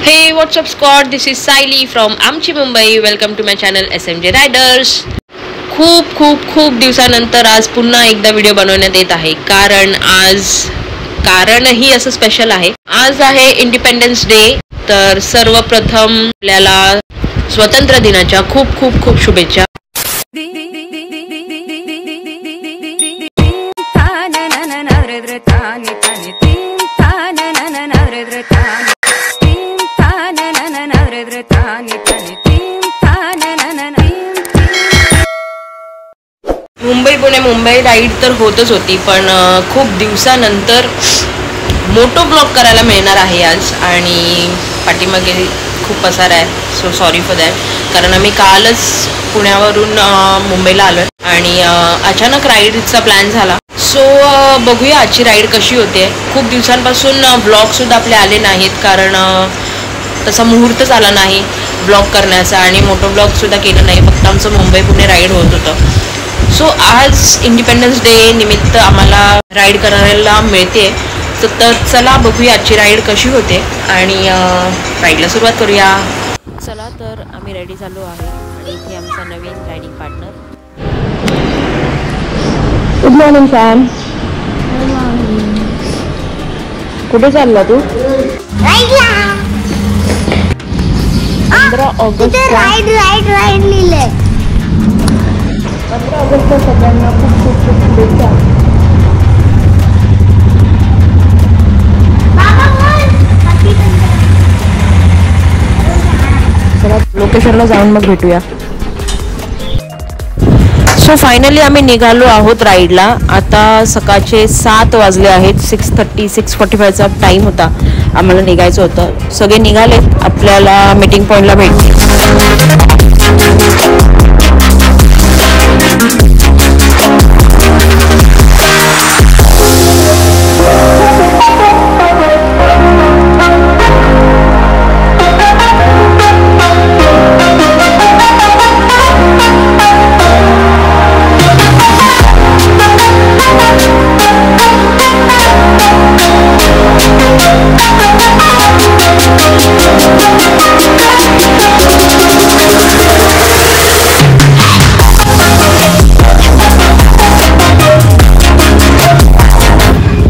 Hey, what's up squad? This is Saili from आमची Mumbai. Welcome to my channel SMJ Riders. खूप दिवसानंतर आज पुन्हा एकदा व्हिडिओ बनवण्यात येत आहे. कारणही असं स्पेशल आहे. आज आहे इंडिपेंडन्स डे. तर सर्वप्रथम आपल्याला स्वतंत्र दिनाच्या खूप शुभेच्छा. मुंबई राईड तर होतच होती, पण खूप दिवसानंतर मोटो ब्लॉग करायला मिळणार आहे आज. आणि पाठीमागे खूप पसार आहे, सो सॉरी फॉर दॅट. कारण आम्ही कालच पुण्यावरून मुंबईला आलो आहे आणि अचानक राईडचा प्लॅन झाला. सो बघूया आजची राईड कशी होते. खूप दिवसांपासून ब्लॉगसुद्धा आपले आले नाहीत, कारण तसा मुहूर्तच आला नाही ब्लॉग करण्याचा आणि मोटो ब्लॉगसुद्धा केलं नाही. फक्त आमचं मुंबई पुणे राईड होत होतं. सो आज इंडिपेंडन्स डे निमित्त आम्हाला राईड करायला मिळते. तर चला बघूया आजची राईड कशी होते आणि राईडला सुरुवात करूया. चला तर आम्ही रेडी झालो आहे आणि इथे आमचा नवीन riding partner. Good morning Sam. कुठे चालला तू? 15 ऑगस्ट राईड लिहिलंय. 15 ऑगस्टला सगळ्यांना खूप शुभेच्छा. चला लोकेशनला जाऊन मग भेटूया. सो फायनली आम्ही निघालो आहोत राईडला. आता सकाळचे 7 वाजले आहेत. 6:45चा टाईम होता, आम्हाला निघायचं होतं. सगळे निघालेत. आपल्याला मीटिंग पॉईंटला भेटले.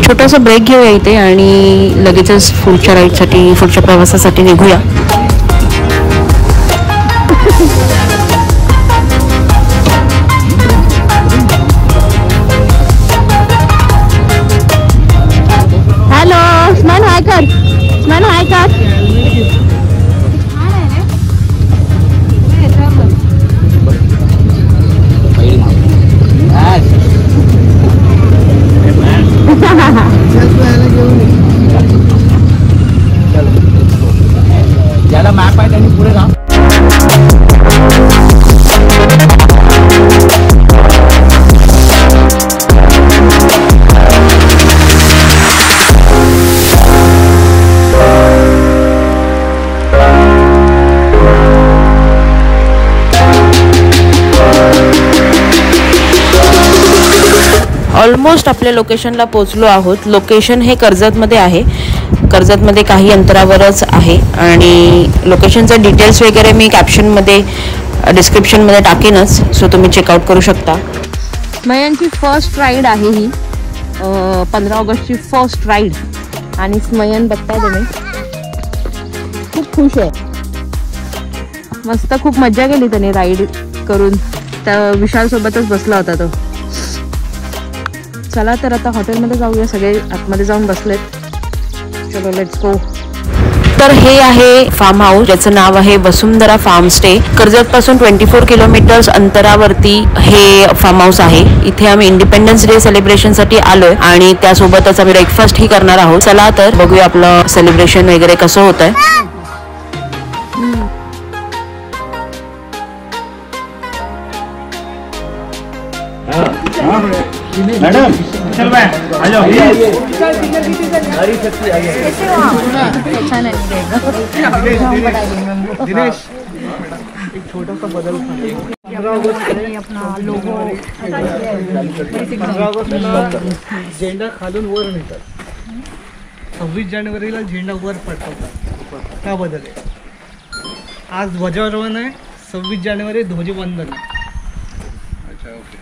छोटासा ब्रेक घेऊया इथे आणि लगेचच पुढच्या राईडसाठी, पुढच्या प्रवासासाठी निघूया. हॅलो स्माइल हाय कर. ज्याला मॅप आहे त्यांनी पुढे जा. ऑलमोस्ट आपल्या लोकेशनला पोहोचलो आहोत. लोकेशन हे कर्जतमध्ये आहे. कर्जतमध्ये काही अंतरावरच आहे आणि लोकेशनचे डिटेल्स वगैरे मी कॅप्शनमध्ये, डिस्क्रिप्शनमध्ये टाकेनच, सो तुम्ही चेकआउट करू शकता. स्मयांची फर्स्ट राईड आहे ही. 15 ऑगस्टची फर्स्ट राईड. आणि स्मयन बघताय तुम्ही खूप खुश आहे. मस्त खूप मजा केली त्याने राईड करून. त्या विशालसोबतच बसला होता तो. चला तर आता हॉटेलमध्ये जाऊया. सगळे आतमध्ये जाऊन बसलेत. चलो लेट्स गो. तर हे आहे फार्म हाऊस, ज्याचं नाव आहे वसुंधरा फार्म स्टे. कर्जत पासून 24 किलोमीटर्स अंतरावरती हे फार्म हाऊस आहे. इथे आम्ही इंडिपेंडन्स डे सेलिब्रेशनसाठी आलोय आणि त्यासोबतच आम्ही ब्रेकफास्ट ही करणार आहोत. चला तर बघूया आपलं सेलिब्रेशन वगैरे कसं होत आहे. मैडम चल मैं आ जाओ. दिनेश एक छोटा सा बदल. 15 ऑगस्ट झेंडा खालून वर नेतात. 26 जानेवारीला झेंडा वर पडतात. क्या बदल आहे? आज ध्वजारोहण आहे, 26 जानेवारी ध्वजवंदन। अच्छा ओके,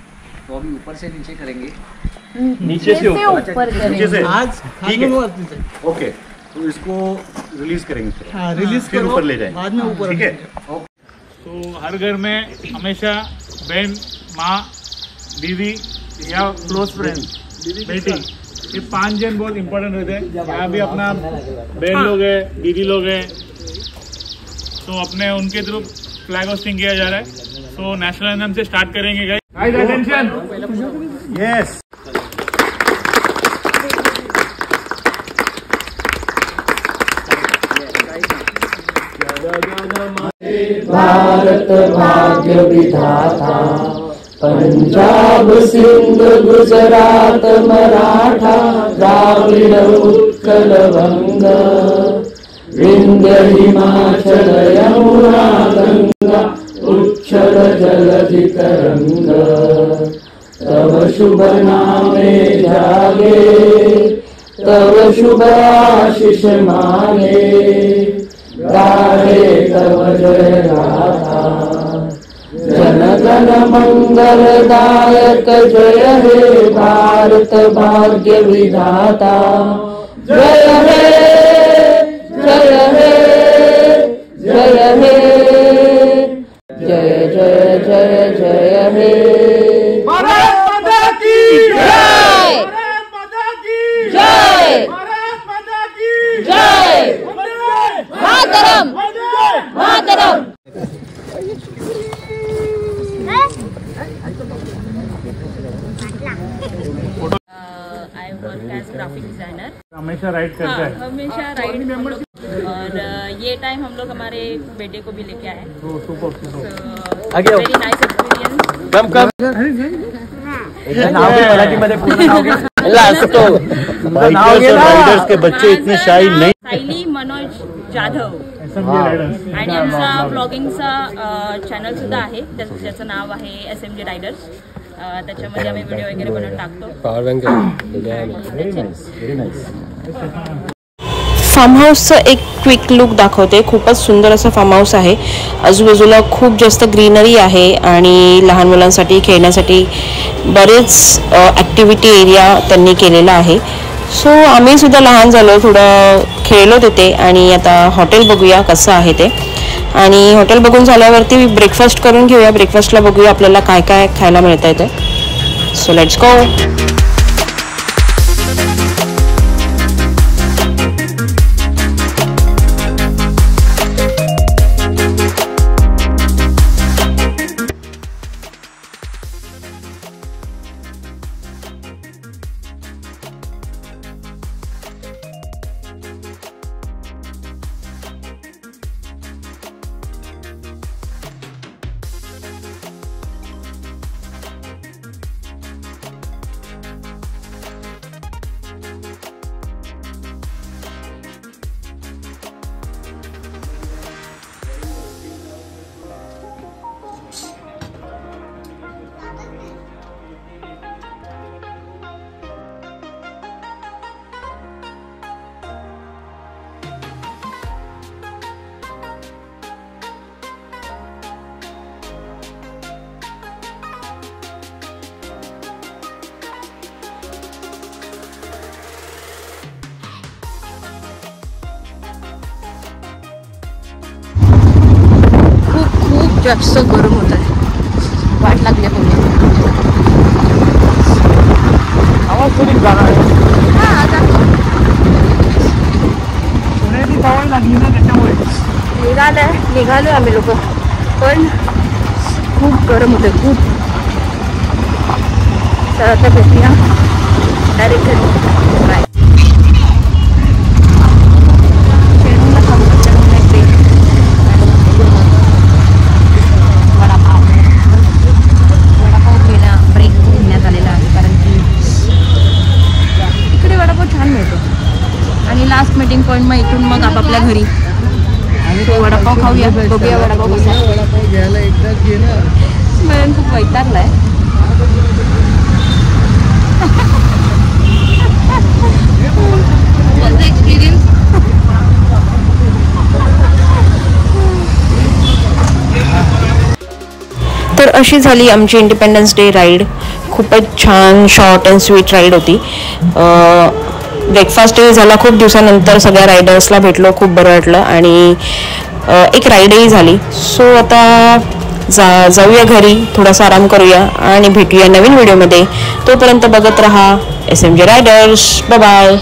तो अभी ऊपर से नीचे करेंगे, नीचे से ऊपर नीचे से आज ठीक है। है। ओके, तो इसको रिलीज करेंगे, हाँ, रिलीज फिर करो, ऊपर ले जाएंगे। बाद में ऊपर ठीक है। तो हर घर में हमेशा बहन, माँ, दीदी या क्लोज फ्रेंड, बेटी, ये 5 जन बहुत इंपॉर्टेंट रहते हैं। यहाँ भी अपना बहन लोग हैं, दीदी लोग हैं, तो अपने उनके थ्रू फ्लैग होस्टिंग किया जा रहा है। सो नेशनल एंथम से स्टार्ट करेंगे गाइस, अटेंशन। यस, भारत भाग्य विधाता, पंजाब सिंध गुजरात मराठा द्राविड उत्कल वंग, विंध्य हिमाचल यमुना गंगा उच्छल जलधि तरंग, तव शुभ नामे जागे, तव शुभ आशीष मांगे, गाहे तव जय गाथा, जन गण मंगलदायक जय हे भारत भाग्य विधाता, जय हे जय हे जय हे, जय जय जय जय हे। भारत माता की जय, भारत माता की जय, भारत माता की जय, मातरम, मातरम। I work as graphic designer। हमेशा राइड करता है। हमेशा राइड हम लोग, और ये टाइम हम लोग हमारे बेटे को भी लेके आए। Very nice experience. मराठीमध्ये पूर्ण नाव घ्या। रायडर्स के बच्चे इतने शाही नहीं। सायली मनोज जाधव SMG रायडर्स आणि आमचा ब्लॉगिंगचा चॅनल सुद्धा आहे, त्याचं नाव आहे SMG रायडर्स। त्याच्यामध्ये आम्ही व्हिडिओ वगैरे बनवून टाकतो। फार्म हाऊसचं एक क्विक लुक दाखवते। खूपच सुंदर असं फार्म हाऊस आहे। आजूबाजूला खूप जास्त ग्रीनरी आहे आणि लहान मुलांसाठी खेळण्यासाठी बरेच ॲक्टिव्हिटी एरिया त्यांनी केलेला आहे। सो आम्ही सुद्धा लहान झालो, थोडं खेळलो तिथे आणि आता हॉटेल बघूया कसं आहे ते। आणि हॉटेल बघून झाल्यावरती ब्रेकफास्ट करून घेऊया। ब्रेकफास्टला बघूया आपल्याला काय काय खायला मिळतंय ते। So let's go. जास्त गरम होत आहे, वाट लागली पुण्याची सवय लागली ना त्याच्यामुळे निघालोय आम्ही लोक, पण खूप गरम होते खूप। तर आता भेटूया direct bye. Last meeting point मग इथून मग आपापल्या घरी आणि वडापाव खाऊया, बघूया वडापाव कसा आहे। वडापाव घ्यायला एकदाच गेलं, मला खूप वैतागलाय। एक्सपिरियन्स तर अशी झाली आमची इंडिपेंडन्स डे राईड. खूपच छान शॉर्ट अँड स्वीट राईड होती. ब्रेकफास्टही झाला, खूप दिवसानंतर सगळ्या रायडर्सला भेटलो, खूप बरं वाटलं आणि एक राईडही झाली. सो आता जाऊया घरी, थोडासा आराम करूया आणि भेटूया नवीन व्हिडिओमध्ये. तोपर्यंत बघत रहा SMJ रायडर्स. Bye bye.